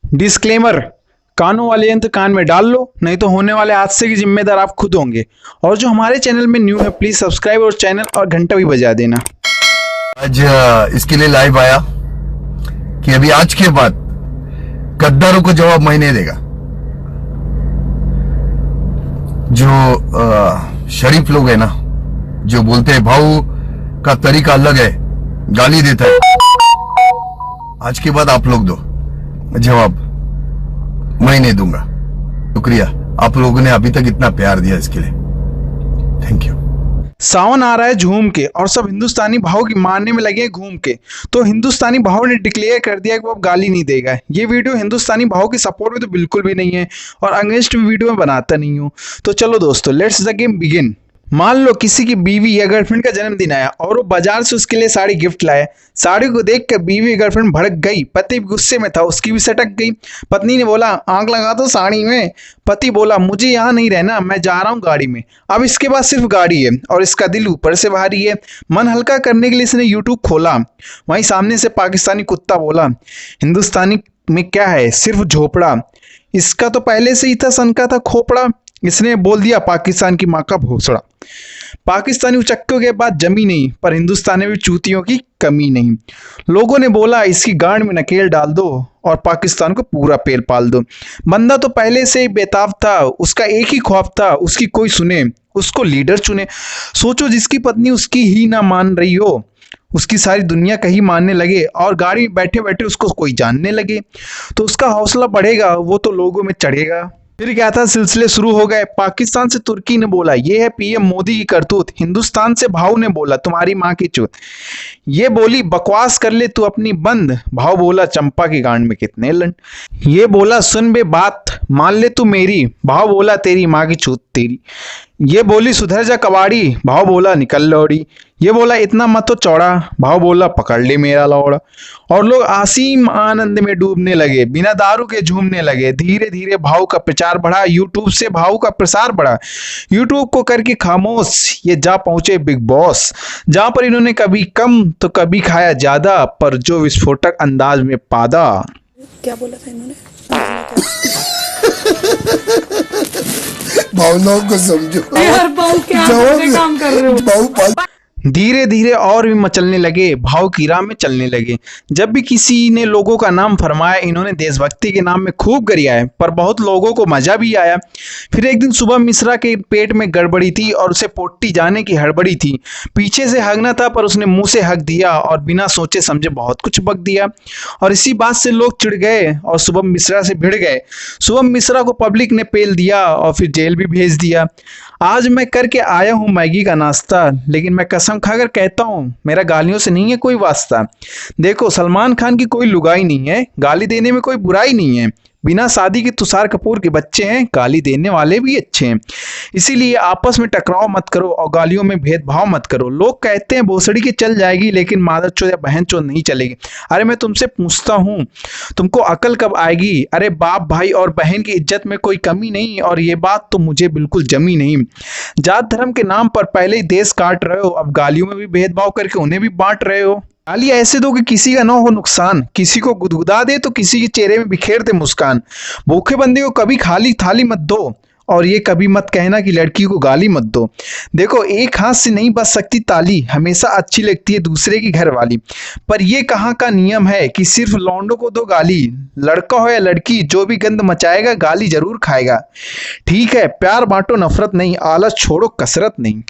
Disclaimer, कानों वाले यंत्र कान में डाल लो, नहीं तो होने वाले हादसे की जिम्मेदार आप खुद होंगे। और जो हमारे चैनल में न्यू है प्लीज सब्सक्राइब और चैनल और घंटा भी बजा देना। आज इसके लिए लाइव आया कि अभी आज के बाद गद्दारों को जवाब मैं नहीं देगा। जो शरीफ लोग है ना, जो बोलते हैं भाऊ का तरीका अलग है, गाली देता है, आज के बाद आप लोग दो जवाब, मैं नहीं दूंगा। शुक्रिया, आप लोगों ने अभी तक इतना प्यार दिया इसके लिए, थैंक यू। सावन आ रहा है झूम के और सब हिंदुस्तानी भाव की मारने में लगे हैं घूम के। तो हिंदुस्तानी भाव ने डिक्लेयर कर दिया कि वो अब गाली नहीं देगा। ये वीडियो हिंदुस्तानी भाव के सपोर्ट में तो बिल्कुल भी नहीं है और अगेंस्ट वीडियो में बनाता नहीं हूँ। तो चलो दोस्तों, लेट्स द गेम बिगिन। मान लो किसी की बीवी या गर्लफ्रेंड का जन्मदिन आया और वो बाजार से उसके लिए साड़ी गिफ्ट लाया। साड़ी को देखकर बीवी या गर्लफ्रेंड भड़क गई। पति गुस्से में था, उसकी भी सटक गई। पत्नी ने बोला आग लगा दो साड़ी में। पति बोला मुझे यहाँ नहीं रहना, मैं जा रहा हूँ गाड़ी में। अब इसके पास सिर्फ गाड़ी है और इसका दिल ऊपर से भारी है। मन हल्का करने के लिए इसने यूट्यूब खोला। वहीं सामने से पाकिस्तानी कुत्ता बोला हिंदुस्तानी में क्या है, सिर्फ झोपड़ा। इसका तो पहले से ही था सनका था खोपड़ा। इसने बोल दिया पाकिस्तान की माँ का भोसड़ा। पाकिस्तानी उचक्कों के बाद जमी नहीं, पर हिंदुस्तान में भी चूतियों की कमी नहीं। लोगों ने बोला इसकी गांड में नकेल डाल दो और पाकिस्तान को पूरा पेल पाल दो। बंदा तो पहले से ही बेताब था, उसका एक ही ख्वाब था, उसकी कोई सुने, उसको लीडर चुने। सोचो जिसकी पत्नी उसकी ही ना मान रही हो, उसकी सारी दुनिया कहीं मानने लगे और गाड़ी में बैठे बैठे उसको कोई जानने लगे, तो उसका हौसला बढ़ेगा, वो तो लोगों में चढ़ेगा। फिर क्या था, सिलसिले शुरू हो गए। पाकिस्तान से तुर्की ने बोला ये है पीएम मोदी की करतूत। हिंदुस्तान से भाव ने बोला तुम्हारी माँ की चूत। ये बोली बकवास कर ले तू अपनी बंद। भाव बोला चंपा की गांड में कितने लंड। ये बोला सुन बे बात मान ले तू मेरी। भाव बोला तेरी माँ की चूत तेरी। ये बोली सुधर जा कबाड़ी। भाव बोला निकल लौड़ी। ये बोला इतना मत तो चौड़ा। भाव बोला पकड़ ले मेरा लौड़ा। और लोग असीम आनंद में डूबने लगे, बिना दारू के झूमने लगे। धीरे धीरे भाव का प्रचार बढ़ा, यूट्यूब से भाव का प्रसार बढ़ा। यूट्यूब को करके खामोश ये जा पहुंचे बिग बॉस, जहां पर इन्होंने कभी कम तो कभी खाया ज्यादा, पर जो विस्फोटक अंदाज में पादा। क्या बोला था इन्होंने? भावनाओं को समझो यार बाल क्या काम कर रहे हो? धीरे धीरे और भी मचलने लगे, भाव की राह में चलने लगे। जब भी किसी ने लोगों का नाम फरमाया, इन्होंने देशभक्ति के नाम में खूब गरियाए, पर बहुत लोगों को मजा भी आया। फिर एक दिन सुबह मिश्रा के पेट में गड़बड़ी थी और उसे पोटी जाने की हड़बड़ी थी। पीछे से हगना था पर उसने मुंह से हक दिया और बिना सोचे समझे बहुत कुछ बक दिया। और इसी बात से लोग चिढ़ गए और शुभम मिश्रा से भिड़ गए। शुभम मिश्रा को पब्लिक ने पेल दिया और फिर जेल भी भेज दिया। आज मैं करके आया हूँ मैगी का नाश्ता, लेकिन मैं कसम खाकर कहता हूँ मेरा गालियों से नहीं है कोई वास्ता। देखो सलमान खान की कोई लुगाई नहीं है, गाली देने में कोई बुराई नहीं है। बिना शादी के तुषार कपूर के बच्चे हैं, गाली देने वाले भी अच्छे हैं। इसीलिए आपस में टकराव मत करो और गालियों में भेदभाव मत करो। लोग कहते हैं भोसड़ी की चल जाएगी लेकिन मादरचोद या बहनचोद नहीं चलेगी। अरे मैं तुमसे पूछता हूँ तुमको अकल कब आएगी? अरे बाप भाई और बहन की इज्जत में कोई कमी नहीं, और ये बात तो मुझे बिल्कुल जमी नहीं। जात धर्म के नाम पर पहले ही देश काट रहे हो, अब गालियों में भी भेदभाव करके उन्हें भी बांट रहे हो। गाली ऐसे दो कि किसी का ना हो नुकसान, किसी को गुदगुदा दे तो किसी के चेहरे में बिखेर दे मुस्कान। भूखे बंदे को कभी खाली थाली मत दो, और ये कभी मत कहना कि लड़की को गाली मत दो। देखो एक हाथ से नहीं बज सकती ताली, हमेशा अच्छी लगती है दूसरे की घर वाली। पर ये कहाँ का नियम है कि सिर्फ लौंडों को दो गाली? लड़का हो या लड़की, जो भी गंद मचाएगा गाली जरूर खाएगा। ठीक है प्यार बांटो नफरत नहीं, आलस छोड़ो कसरत नहीं।